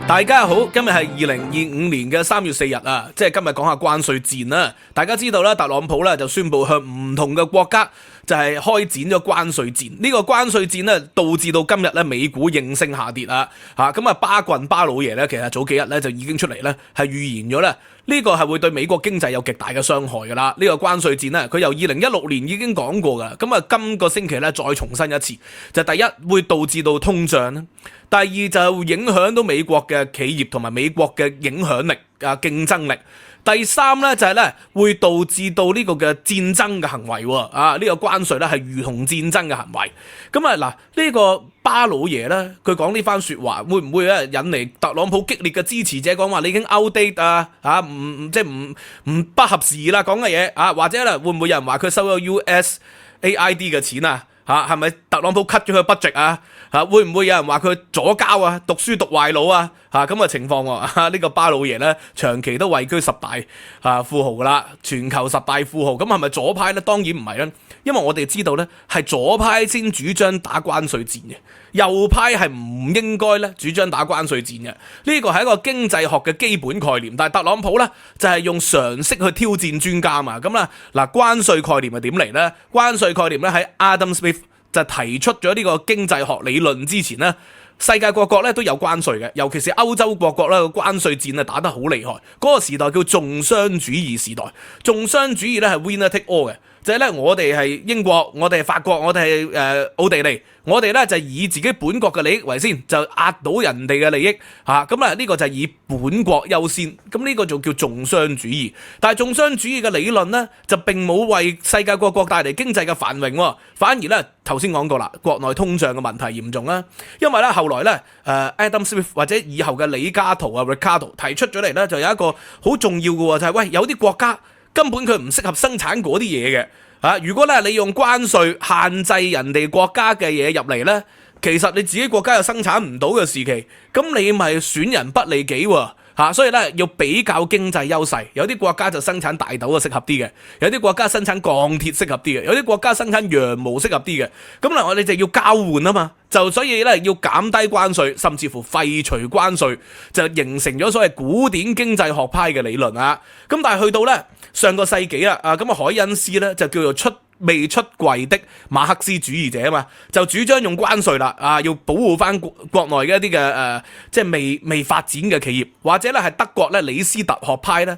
大家好，今日係2025年嘅3月4日啊，即係今日講下關稅戰啦。大家知道啦，特朗普咧就宣布向唔同嘅國家就係開展咗關稅戰。呢個關稅戰咧導致到今日咧美股應聲下跌啊。咁啊巴老爺咧，其實早幾日咧就已經出嚟咧係預言咗咧，呢個係會對美國經濟有極大嘅傷害噶啦。呢個關稅戰咧，佢由2016年已經講過噶，咁啊今個星期咧再重申一次，就第一會導致到通脹啦。第二就係會影響到美國嘅企業同埋美國嘅影響力啊競爭力。第三咧就係咧會導致到呢個嘅戰爭嘅行為喎呢個關稅咧係如同戰爭嘅行為。咁啊嗱呢個巴老爺咧佢講呢番説話會唔會咧引嚟特朗普激烈嘅支持者講話你已經 outdate 即係唔不合時啦講嘅嘢或者咧會唔會有人話佢收咗 USAID 嘅錢啊？係咪特朗普 cut 咗佢 budget 會唔會有人話佢左膠讀書讀壞腦咁嘅情況喎？呢個巴老爺咧長期都位居10大富豪噶啦，全球10大富豪，咁係咪左派咧？當然唔係啦，因為我哋知道咧係左派先主張打關稅戰嘅，右派係唔應該咧主張打關稅戰嘅。呢個係一個經濟學嘅基本概念，但係特朗普咧就係用常識去挑戰專家嘛。咁啦嗱，關稅概念係點嚟咧？關稅概念咧喺 Adam Smith 就提出咗呢個經濟學理論之前咧，世界各國咧都有關稅嘅，尤其是歐洲各國咧個關稅戰啊打得好厲害。嗰個時代叫重商主義時代，重商主義咧係 winner take all 嘅，就係咧我哋係英國，我哋係法國，我哋係奧地利，我哋咧就以自己本國嘅利益為先，就壓到人哋嘅利益咁啊呢個就係以本國優先，咁呢個就叫重商主義。但係重商主義嘅理論咧就並冇為世界各國帶嚟經濟嘅繁榮，反而咧頭先講過啦，國內通脹嘅問題嚴重啦。因為咧後來咧Adam Smith 或者以後嘅李嘉圖Ricardo 提出咗嚟咧，就有一個好重要嘅就係喂有啲國家根本佢唔適合生產嗰啲嘢嘅。如果咧你用關稅限制人哋國家嘅嘢入嚟咧，其實你自己國家又生產唔到嘅時期，咁你咪損人不利己喎。所以咧要比較經濟優勢，有啲國家就生產大豆就適合啲嘅，有啲國家生產鋼鐵適合啲嘅，有啲國家生產羊毛適合啲嘅。咁嗱，我哋就要交換啊嘛，就所以咧要減低關稅，甚至乎廢除關稅，就形成咗所謂古典經濟學派嘅理論啊。咁但係去到咧上個世紀啦，咁啊凱恩斯咧就叫做未出櫃的馬克思主義者啊嘛，就主張用關稅啦，要保護翻國內嘅一啲嘅即係未發展嘅企業，或者咧係德國咧李斯特學派咧，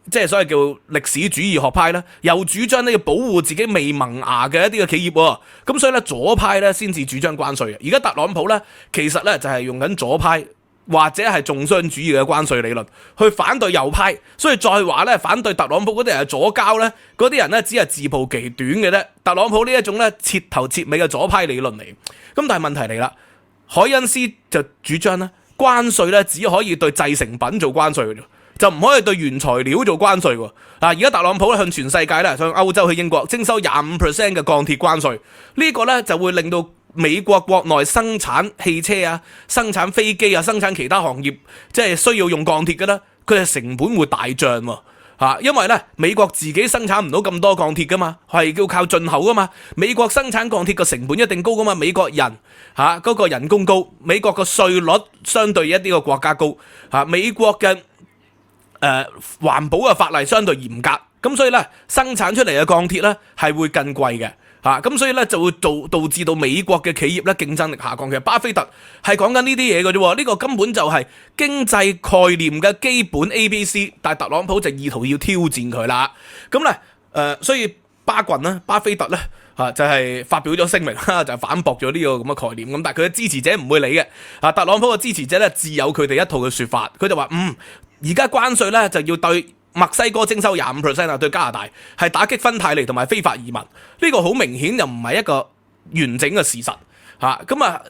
即係所謂叫歷史主義學派咧，又主張咧要保護自己未萌芽嘅一啲嘅企業喎，咁所以咧左派咧先至主張關稅嘅。而家特朗普咧其實咧就係用緊左派或者係重商主義嘅關稅理論去反對右派，所以再話咧反對特朗普嗰啲人係左膠咧，嗰啲人咧只係自暴其短嘅啫。特朗普呢一種咧徹頭徹尾嘅左派理論嚟，咁但係問題嚟啦，凱恩斯就主張咧關稅咧只可以對製成品做關稅嘅啫，就唔可以對原材料做關稅喎。而家特朗普向全世界咧，向歐洲去英國徵收25% 嘅鋼鐵關稅，呢個咧就會令到美國國內生產汽車生產飛機生產其他行業，即係需要用鋼鐵嘅啦，佢嘅成本會大漲喎。因為咧美國自己生產唔到咁多鋼鐵噶嘛，係要靠進口噶嘛。美國生產鋼鐵嘅成本一定高噶嘛，美國人嗰個人工高，美國個稅率相對一啲個國家高美國嘅環保嘅法例相對嚴格，咁所以咧生產出嚟嘅鋼鐵咧係會更貴嘅。咁所以咧就會導致到美國嘅企業咧競爭力下降。其實巴菲特係講緊呢啲嘢嘅啫，呢個根本就係經濟概念嘅基本 ABC， 但係特朗普就意圖要挑戰佢啦。咁咧所以巴菲特咧就係發表咗聲明就反駁咗呢個咁嘅概念。咁但係佢嘅支持者唔會理嘅。特朗普嘅支持者咧自有佢哋一套嘅說法，佢就話而家關稅咧就要對墨西哥徵收25%對加拿大係打擊芬太尼同埋非法移民，呢個好明顯又唔係一個完整嘅事實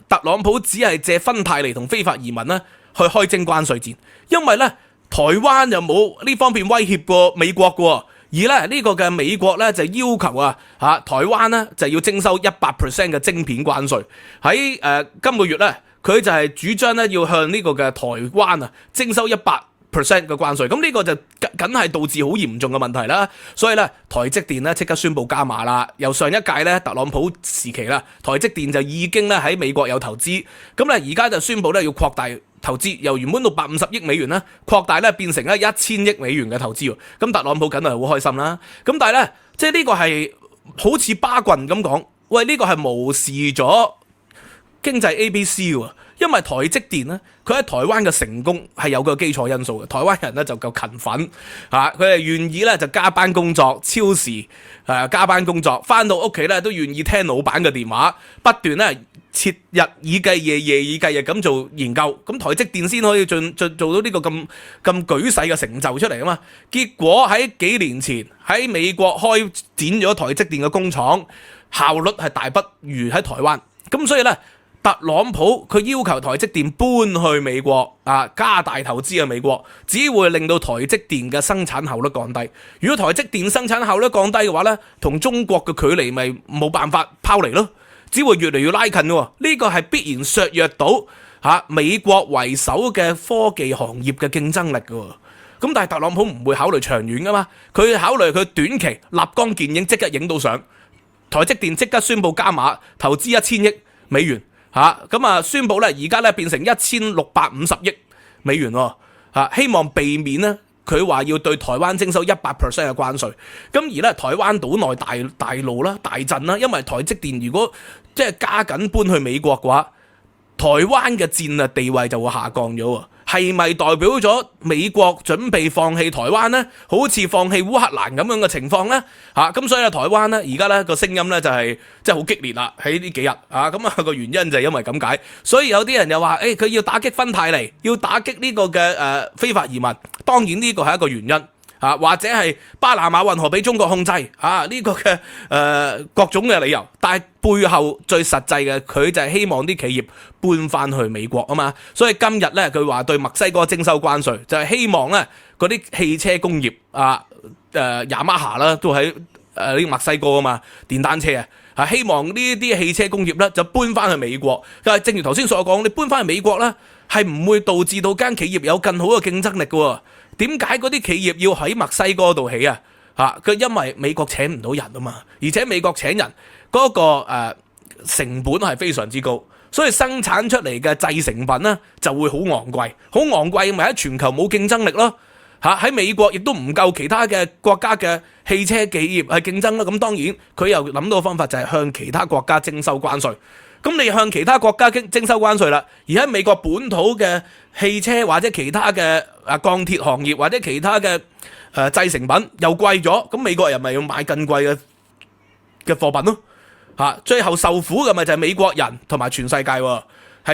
特朗普只係借芬太尼同非法移民咧去開徵關稅戰，因為咧台灣又冇呢方面威脅過美國嘅，而咧呢個嘅美國咧就要求台灣咧就要徵收100% 嘅晶片關稅。喺今個月咧佢就係主張咧要向呢個嘅台灣徵收100% 嘅關稅，咁呢個就梗係導致好嚴重嘅問題啦。所以咧，台積電咧即刻宣布加碼啦。由上一屆咧特朗普時期啦，台積電就已經咧喺美國有投資，咁咧而家就宣布咧要擴大投資由原本650億美元咧擴大咧變成咧1000億美元嘅投資喎，咁特朗普梗係好開心啦。咁但係咧，即係呢個係好似巴郡咁講，喂呢個係無視咗經濟 ABC 喎。因為台積電咧，佢喺台灣嘅成功係有個基礎因素嘅。台灣人咧就夠勤奮嚇，佢哋願意咧就加班工作、超時加班工作，翻到屋企咧都願意聽老闆嘅電話，不斷咧徹日以繼夜、夜以繼日咁做研究。咁台積電先可以做到呢個咁舉世嘅成就出嚟啊嘛。結果喺幾年前喺美國開展咗台積電嘅工廠，效率係大不如喺台灣。咁所以咧，特朗普佢要求台積電搬去美國加大投資喺美國，只會令到台積電嘅生產效率降低。如果台積電生產效率降低嘅話咧，同中國嘅距離咪冇辦法拋離咯，只會越嚟越拉近嘅。呢個係必然削弱到美國為首嘅科技行業嘅競爭力嘅。咁但係特朗普唔會考慮長遠噶嘛，佢考慮佢短期立竿見影，即刻影到上。台積電即刻宣布加碼投資1000億美元。宣布咧，而家咧變成1650億美元喎，希望避免咧佢話要對台灣徵收100% 嘅關稅。咁而咧台灣島內大路啦、大震啦，因為台積電如果即係加緊搬去美國嘅話，台灣嘅戰略地位就會下降咗喎。係咪代表咗美國準備放棄台灣呢？好似放棄烏克蘭咁樣嘅情況呢？咁所以台灣呢，而家呢個聲音呢就係即係好激烈啦。喺呢幾日個原因就係因為咁解。所以有啲人又話佢要打擊芬太尼，要打擊呢個嘅非法移民。當然呢個係一個原因。或者係巴拿馬運河俾中國控制呢個嘅各種嘅理由，但係背後最實際嘅佢就係希望啲企業搬翻去美國啊嘛，所以今日咧佢話對墨西哥徵收關稅，就係希望咧嗰啲汽車工業雅馬哈啦都喺呢個墨西哥啊嘛，電單車希望呢啲汽車工業咧就搬翻去美國。但係正如頭先所講，你搬翻去美國咧係唔會導致到間企業有更好嘅競爭力嘅。點解嗰啲企業要喺墨西哥度起啊？佢因為美國請唔到人啊嘛，而且美國請人嗰個成本係非常之高，所以生產出嚟嘅製成品咧就會好昂貴，好昂貴咪喺全球冇競爭力咯。喺美國亦都唔夠其他嘅國家嘅汽車企業去競爭啦。咁當然佢又諗到方法就係向其他國家徵收關稅。咁你向其他國家徵收關稅啦，而喺美國本土嘅汽車或者其他嘅鋼鐵行業或者其他嘅製成品又貴咗，咁美國人咪要買更貴嘅貨品咯。最後受苦嘅咪就係美國人同埋全世界喎，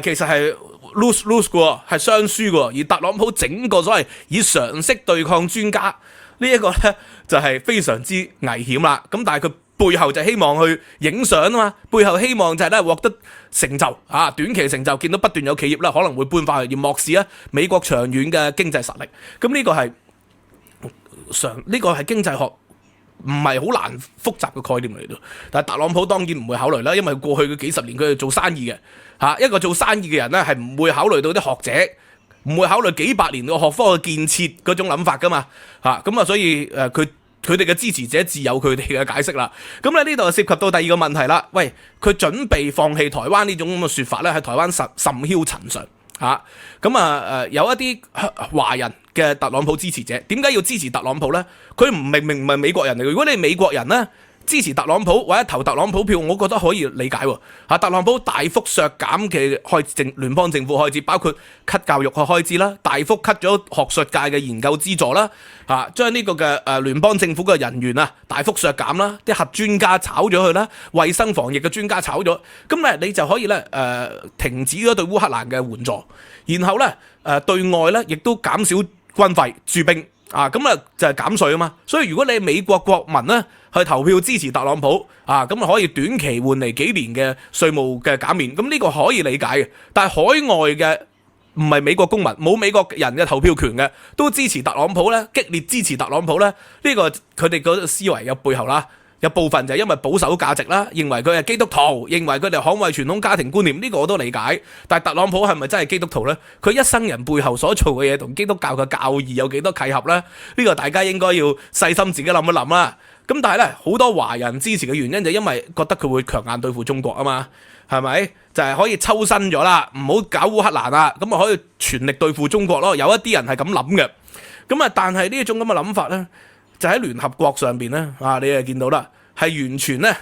其實係 lose 嘅，係雙輸嘅。而特朗普整個所謂以常識對抗專家呢一個咧就係非常之危險啦。咁但係佢背後就希望去影相啊嘛，背後希望就係咧獲得成就短期成就，見到不斷有企業啦可能會搬翻去，而漠視美國長遠嘅經濟實力。咁呢個係經濟學唔係好難複雜嘅概念嚟到，但係特朗普當然唔會考慮啦，因為過去嘅幾十年佢係做生意嘅一個做生意嘅人咧係唔會考慮到啲學者，唔會考慮幾百年嘅學科嘅建設嗰種諗法噶嘛所以佢哋嘅支持者自有佢哋嘅解釋啦。咁咧呢度涉及到第二個問題啦。喂，佢準備放棄台灣呢種咁嘅説法咧，喺台灣甚囂塵上有一啲華人嘅特朗普支持者，點解要支持特朗普咧？佢明明唔係美國人嚟嘅。如果你係美國人咧，支持特朗普或者投特朗普票，我覺得可以理解喎。特朗普大幅削減嘅聯邦政府開支，包括 cut 教育嘅開支啦，大幅 cut 咗學術界嘅研究資助啦，將呢個嘅聯邦政府嘅人員大幅削減啦，啲核專家炒咗佢啦，衛生防疫嘅專家炒咗，咁咧你就可以咧停止咗對烏克蘭嘅援助，然後咧對外咧亦都減少軍費駐兵。咁就係減稅啊嘛，所以如果你係美國國民咧去投票支持特朗普咁可以短期換嚟幾年嘅稅務嘅減免，咁呢個可以理解嘅。但係海外嘅唔係美國公民，冇美國人嘅投票權嘅，都支持特朗普咧，激烈支持特朗普咧，呢個佢哋嗰個思維有背後啦。有部分就係因為保守價值啦，認為佢係基督徒，認為佢哋捍衛傳統家庭觀念，呢個我都理解。但係特朗普係咪真係基督徒呢？佢一生人背後所做嘅嘢同基督教嘅教義有幾多契合呢？呢個大家應該要細心自己諗一諗啦。咁但係咧好多華人支持嘅原因就因為覺得佢會強硬對付中國啊嘛，係咪？就係可以抽身咗啦，唔好搞烏克蘭啦，咁啊可以全力對付中國咯。有一啲人係咁諗嘅，咁啊但係呢一種咁嘅諗法咧，就喺聯合國上邊咧你就見到啦，係完全咧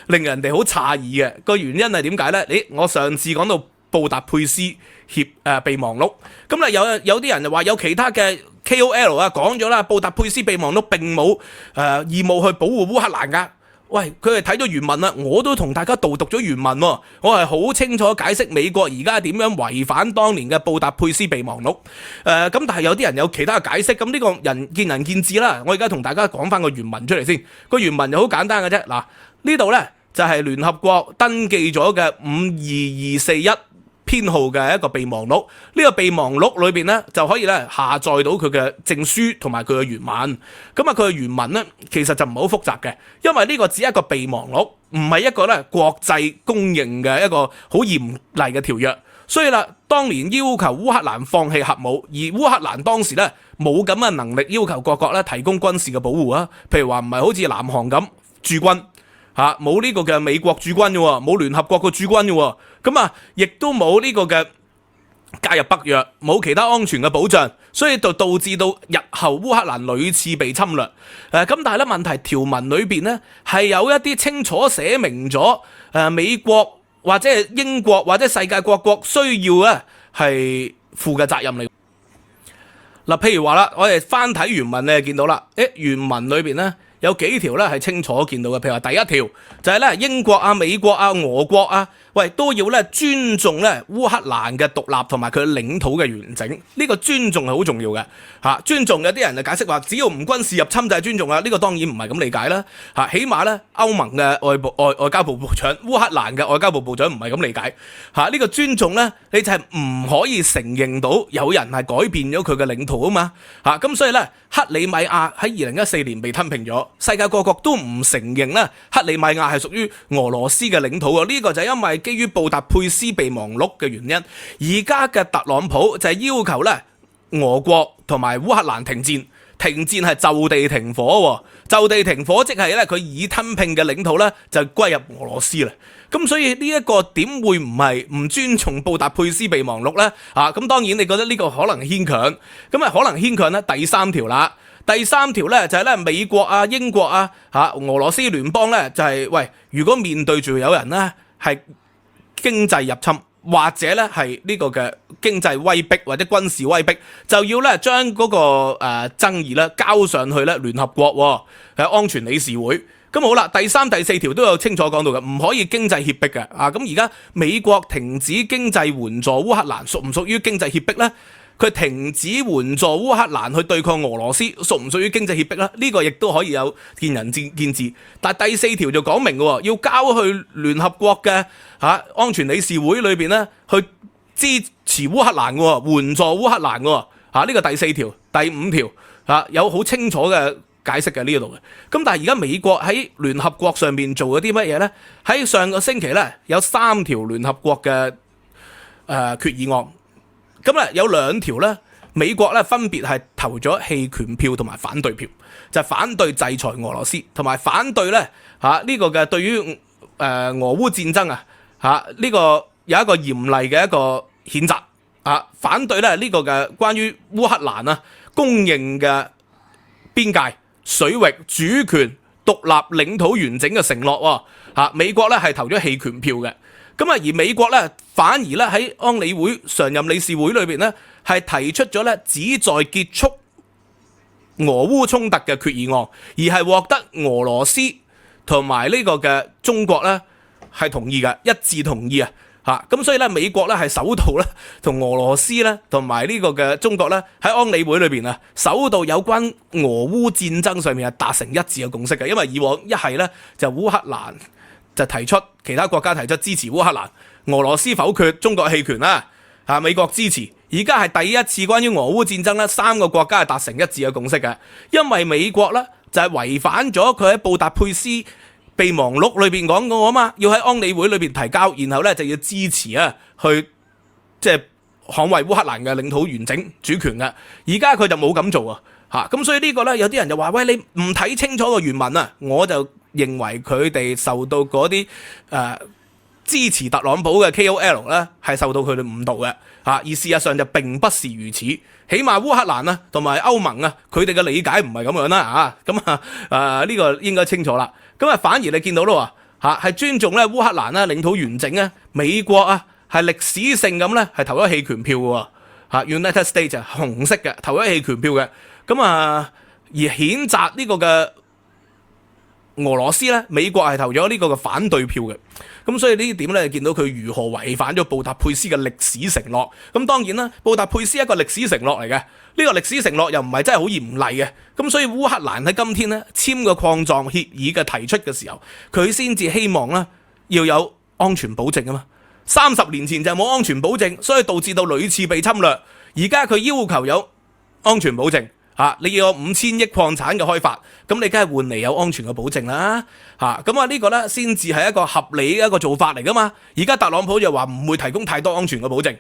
令人哋好詫異嘅。個原因係點解咧？我上次講到布達佩斯備忘錄，咁有啲人就話有其他嘅 KOL 講咗啦，布達佩斯備忘錄並冇義務去保護烏克蘭噶。喂，佢係睇咗原文啦，我都同大家導讀咗原文喎，我係好清楚解釋美國而家點樣違反當年嘅布達佩斯備忘錄。咁但係有啲人有其他嘅解釋，咁呢個人見智啦。我而家同大家講翻個原文出嚟先，個原文就好簡單嘅啫。嗱，呢度呢就係聯合國登記咗嘅52241編號嘅一個備忘錄，呢個備忘錄裏邊咧就可以咧下載到佢嘅證書同埋佢嘅原文。咁佢嘅原文咧其實就唔係好複雜嘅，因為呢個只係一個備忘錄，唔係一個咧國際公認嘅一個好嚴厲嘅條約。所以啦，當年要求烏克蘭放棄核武，而烏克蘭當時咧冇咁嘅能力要求各國咧提供軍事嘅保護啊。譬如話唔係好似南韓咁駐軍。冇呢個嘅美國駐軍嘅，冇聯合國嘅駐軍嘅，咁亦都冇呢個嘅加入北約，冇其他安全嘅保障，所以就導致到日後烏克蘭屢次被侵略。咁但係咧問題條文裏邊咧係有一啲清楚寫明咗，美國或者係英國或者世界各國需要咧係負嘅責任嚟。嗱，譬如話啦，我哋翻睇原文你就見到啦，原文裏邊咧。有幾條咧係清楚見到嘅，譬如話第一條就係咧英國啊、美國啊、俄國啊，都要咧尊重咧烏克蘭嘅獨立同埋佢領土嘅完整。呢個尊重係好重要嘅尊重有啲人就解釋話，只要唔軍事入侵就係尊重啦。呢個當然唔係咁理解啦起碼咧歐盟嘅外交部部長、烏克蘭嘅外交部部長唔係咁理解呢個尊重咧，你就係唔可以承認到有人係改變咗佢嘅領土啊嘛咁所以咧克里米亞喺2014年被吞併咗。世界各國都唔承認咧，克里米亞係屬於俄羅斯嘅領土啊！呢個就係因為基於布達佩斯備忘錄嘅原因。而家嘅特朗普就係要求咧俄國同埋烏克蘭停戰，停戰係就地停火，就地停火即係咧佢已吞併嘅領土咧就歸入俄羅斯啦。咁所以呢一個點會唔係唔尊重布達佩斯備忘錄呢？咁當然你覺得呢個可能牽強，咁可能牽強呢第三條啦。第三條咧就係咧美國啊、英國啊、俄羅斯聯邦咧就係如果面對住有人咧係經濟入侵或者咧係呢個嘅經濟威逼或者軍事威逼，就要咧將嗰個爭議咧交上去咧聯合國安全理事會。咁好啦，第三、第四條都有清楚講到嘅，唔可以經濟脅迫嘅咁而家美國停止經濟援助烏克蘭，屬唔屬於經濟脅迫咧？佢停止援助烏克蘭去對抗俄羅斯，屬唔屬於經濟脅迫咧？呢個亦都可以有見仁見智。但係第四條就講明嘅，要交去聯合國嘅安全理事會裏邊咧，去支持烏克蘭嘅，援助烏克蘭嘅。呢個第四條、第五條有好清楚嘅解釋嘅呢度嘅。咁但係而家美國喺聯合國上面做咗啲乜嘢咧？喺上個星期咧有3條聯合國嘅決議案。咁有2條咧，美國咧分別係投咗棄權票同埋反對票，就係反對制裁俄羅斯，同埋反對咧呢個嘅對於俄烏戰爭呢個有一個嚴厲嘅一個譴責反對咧呢個嘅關於烏克蘭公認嘅邊界、水域、主權、獨立領土完整嘅承諾美國咧係投咗棄權票嘅。咁而美國咧反而咧喺安理會常任理事會裏邊咧係提出咗咧旨在結束俄烏衝突嘅決議案，而係獲得俄羅斯同埋呢個嘅中國咧係同意嘅，一致同意咁所以咧美國咧係首度咧同俄羅斯咧同埋呢個嘅中國咧喺安理會裏邊首度有關俄烏戰爭上面係達成一致嘅共識嘅，因為以往一係咧就烏克蘭就提出，其他國家提出支持烏克蘭，俄羅斯否決，中國棄權啦，美國支持。而家係第一次關於俄烏戰爭咧，3個國家係達成一致嘅共識嘅，因為美國咧就係違反咗佢喺布達佩斯備忘錄裏邊講過啊嘛，要喺安理會裏邊提交，然後咧就要支持去即係捍衛烏克蘭嘅領土完整主權嘅。而家佢就冇咁做咁所以呢個呢，有啲人就話喂，你唔睇清楚個原文啊，我就認為佢哋受到嗰啲支持特朗普嘅 KOL 咧係受到佢哋誤導嘅，而事實上就並不是如此。起碼烏克蘭啊同埋歐盟啊，佢哋嘅理解唔係咁樣啦，呢個應該清楚啦。咁反而你見到咯係尊重咧烏克蘭啦領土完整啊，美國啊係歷史性咁咧係投咗棄權票嘅，United States 係紅色嘅投咗棄權票嘅，而譴責呢個嘅俄羅斯咧，美國係投咗呢個嘅反對票嘅。咁所以呢點咧，見到佢如何違反咗布達佩斯嘅歷史承諾。咁當然啦，布達佩斯一個歷史承諾嚟嘅，呢個歷史承諾又唔係真係好嚴厲嘅。咁所以烏克蘭喺今天咧簽個礦藏協議嘅提出嘅時候，佢先至希望咧要有安全保證啊嘛。30年前就冇安全保證，所以導致到屢次被侵略。而家佢要求有安全保證。你要有5000億礦產嘅開發，咁你梗係換嚟有安全嘅保證啦。呢個呢先至係一個合理嘅一個做法嚟噶嘛。而家特朗普就話唔會提供太多安全嘅保證，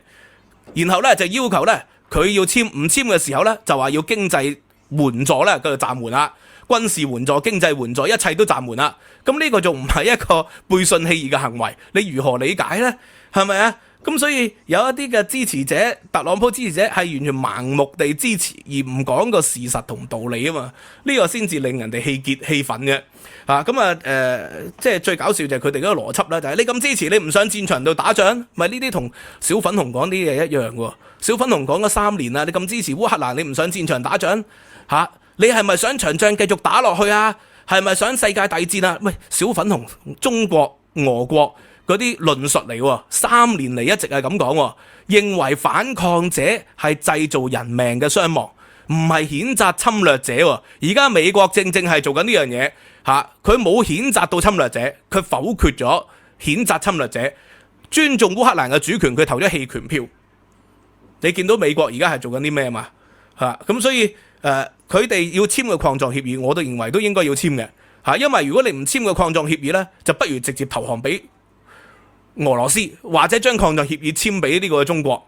然後呢就要求呢佢要簽唔簽嘅時候呢就話要經濟援助呢佢就暫緩啦，軍事援助、經濟援助一切都暫緩啦。咁呢個仲唔係一個背信棄義嘅行為？你如何理解呢？係咪啊？咁所以有一啲嘅支持者，特朗普支持者係完全盲目地支持，而唔講個事實同道理啊嘛，呢個先至令人哋氣結氣憤嘅。即係最搞笑就係佢哋嗰個邏輯啦，就係你咁支持，你唔上戰場度打仗，咪呢啲同小粉紅講啲嘢一樣喎。小粉紅講咗3年啦，你咁支持烏克蘭，你唔上戰場打仗，你係咪想場仗繼續打落去啊？係咪想世界大戰啊？喂，小粉紅，中國、俄國嗰啲論述嚟喎，3年嚟一直係咁講，認為反抗者係製造人命嘅傷亡，唔係譴責侵略者。而家美國正係做緊呢樣嘢，佢冇譴責到侵略者，佢否決咗譴責侵略者，尊重烏克蘭嘅主權，佢投咗棄權票。你見到美國而家係做緊啲咩嘛？咁所以佢哋要簽個礦藏協議，我都認為都應該要簽嘅，因為如果你唔簽個礦藏協議呢，就不如直接投降俾俄羅斯，或者將礦藏協議簽俾呢個中國，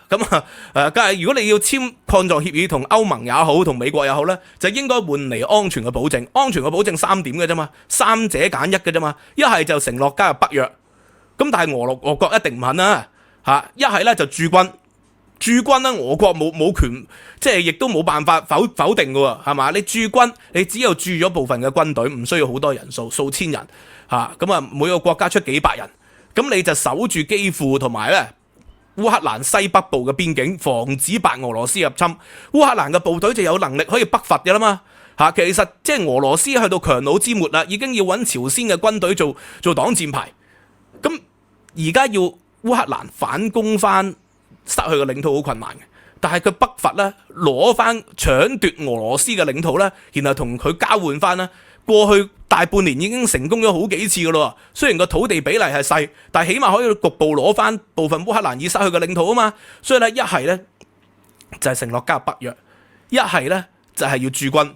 梗係如果你要簽礦藏協議同歐盟也好，同美國也好呢，就應該換嚟安全嘅保證。安全嘅保證3點嘅啫嘛，3者揀1嘅啫嘛。一係就承諾加入北約，咁但係俄國一定唔肯啦，一係呢就駐軍。駐軍咧，俄國冇權，即係亦都冇辦法否定嘅喎，係嘛？你駐軍，你只有駐咗部分嘅軍隊，唔需要好多人數，數千人，每個國家出幾百人，咁你就守住基輔同埋咧烏克蘭西北部嘅邊境，防止白俄羅斯入侵。烏克蘭嘅部隊就有能力可以北伐嘅啦嘛。其實即係俄羅斯去到強弩之末啦，已經要揾朝鮮嘅軍隊做擋箭牌。咁而家要烏克蘭反攻翻，失去嘅領土好困難嘅，但係佢北伐咧，攞翻搶奪俄羅斯嘅領土咧，然後同佢交換翻咧，過去大半年已經成功咗好幾次噶咯。雖然個土地比例係細，但係起碼可以局部攞翻部分烏克蘭已失去嘅領土啊嘛。所以咧，一係咧就係承諾加入北約，一係咧就係要駐軍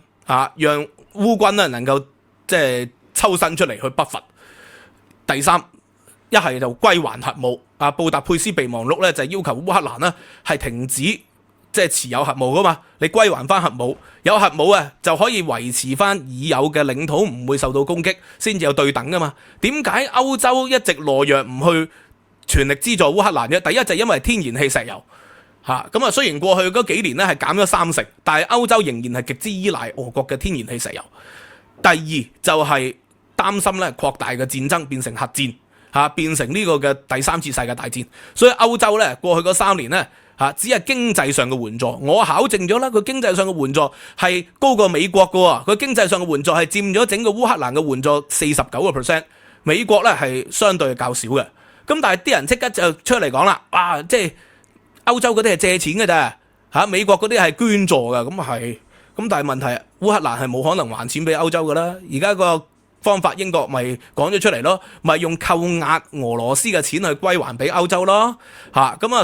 讓烏軍咧能夠即係抽身出嚟去北伐。第三，一係就歸還核武。布達佩斯備忘錄咧就要求烏克蘭呢係停止即係持有核武噶嘛，你歸還翻核武，有核武就可以維持翻已有嘅領土唔會受到攻擊，先至有對等噶嘛。點解歐洲一直懦弱唔去全力資助烏克蘭嘅？第一就因為天然氣石油雖然過去嗰幾年咧係減咗30%，但係歐洲仍然係極之依賴俄國嘅天然氣石油。第二就係擔心咧擴大嘅戰爭變成核戰。變成呢個嘅第3次世界大戰，所以歐洲咧過去嗰3年咧只係經濟上嘅援助，我考證咗啦，佢經濟上嘅援助係高過美國㗎喎，佢經濟上嘅援助係佔咗整個烏克蘭嘅援助 49%， 美國咧係相對較少嘅。咁但係啲人即刻就出嚟講啦，即係歐洲嗰啲係借錢嘅咋，美國嗰啲係捐助嘅，咁係，咁但係問題烏克蘭係冇可能還錢俾歐洲㗎啦，而家個方法英國咪講咗出嚟咯，咪用扣押俄羅斯嘅錢去歸還俾歐洲咯，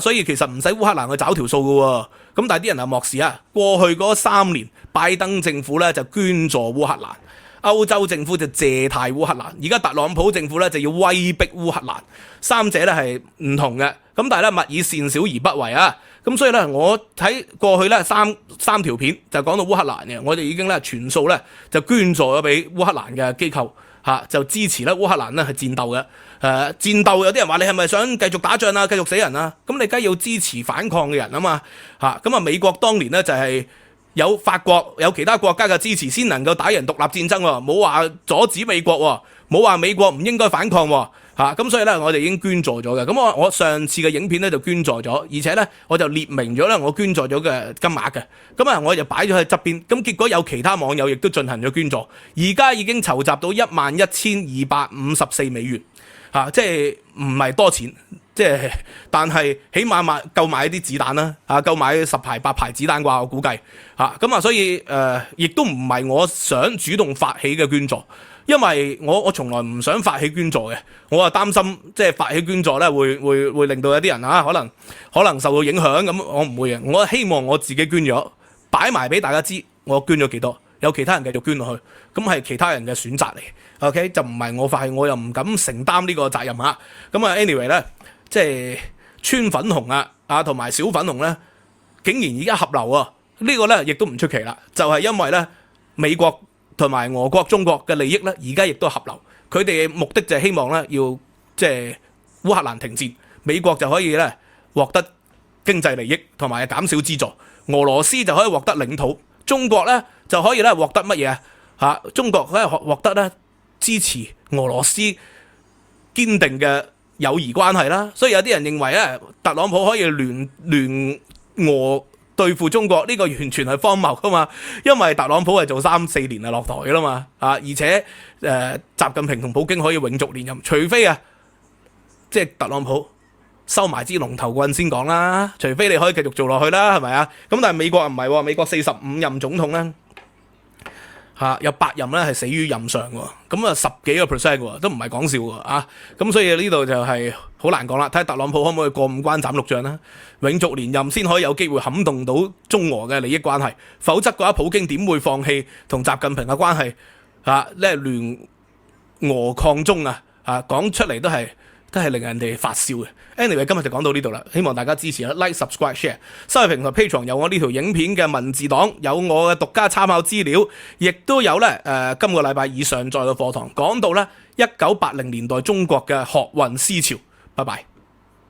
所以其實唔使烏克蘭去找條數嘅喎，咁但係啲人又漠視過去嗰3年拜登政府咧就捐助烏克蘭，歐洲政府就借貸烏克蘭，而家特朗普政府咧就要威逼烏克蘭，三者咧係唔同嘅。咁但係咧，勿以善小而不為啊！咁所以咧，我睇過去咧三條片就講到烏克蘭嘅，我哋已經咧全數咧就捐助咗俾烏克蘭嘅機構嚇，就支持咧烏克蘭咧係戰鬥嘅。戰鬥有啲人話你係咪想繼續打仗啊，繼續死人啊？咁你梗係要支持反抗嘅人啊嘛嚇！咁啊美國當年咧就係有法國有其他國家嘅支持先能夠打贏獨立戰爭喎，冇話阻止美國喎，冇話美國唔應該反抗喎。咁所以咧，我哋已經捐助咗嘅。咁我上次嘅影片咧就捐助咗，而且咧我就列明咗咧我捐助咗嘅金額嘅。咁啊，我就擺咗喺側邊。咁結果有其他網友亦都進行咗捐助，而家已經籌集到11,254美元。即係唔係多錢，但係起碼夠買啲子彈啦，夠買10排8排子彈啩，我估計所以亦都唔係我想主動發起嘅捐助。因為我從來唔想發起捐助嘅，我擔心發起捐助咧會令到有啲人可能受到影響，咁我唔會嘅。我希望我自己捐咗，擺埋俾大家知我捐咗幾多，有其他人繼續捐落去，咁係其他人嘅選擇嚟。OK， 就唔係我發起，我又唔敢承擔呢個責任嚇。anyway 咧，川粉紅同埋小粉紅咧，竟然而家合流啊！呢個咧亦都唔出奇啦，就係因為咧美國同埋俄國、中國嘅利益咧，而家亦都合流。佢哋嘅目的就係希望咧，要烏克蘭停戰，美國就可以咧獲得經濟利益同埋減少資助，俄羅斯就可以獲得領土，中國咧就可以咧獲得乜嘢啊？中國可以獲得咧支持俄羅斯堅定嘅友誼關係啦。所以有啲人認為咧，特朗普可以聯俄對付中國，呢個完全係荒謬噶嘛，因為特朗普係做3-4年就落台噶啦嘛，而且習近平同普京可以永續連任，除非特朗普收埋支龍頭棍先講啦，除非你可以繼續做落去啦，係咪啊？咁但係美國唔係喎，美國45任總統咧有8任咧係死於任上喎，咁10幾個%喎，都唔係講笑喎咁所以呢度就係好難講啦，睇下特朗普可唔可以過5關斬6將啦，永續連任先可以有機會撼動到中俄嘅利益關係，否則嘅話普京點會放棄同習近平嘅關係聯俄抗中講出嚟都係令人哋發笑嘅。Anyway， 今日就講到呢度啦，希望大家支持啦 ，like、subscribe、share。收費平台 Patreon 有我呢條影片嘅文字檔，有我嘅獨家參考資料，亦都有咧今個禮拜以上載嘅課堂，講到咧1980年代中國嘅學運思潮。拜拜。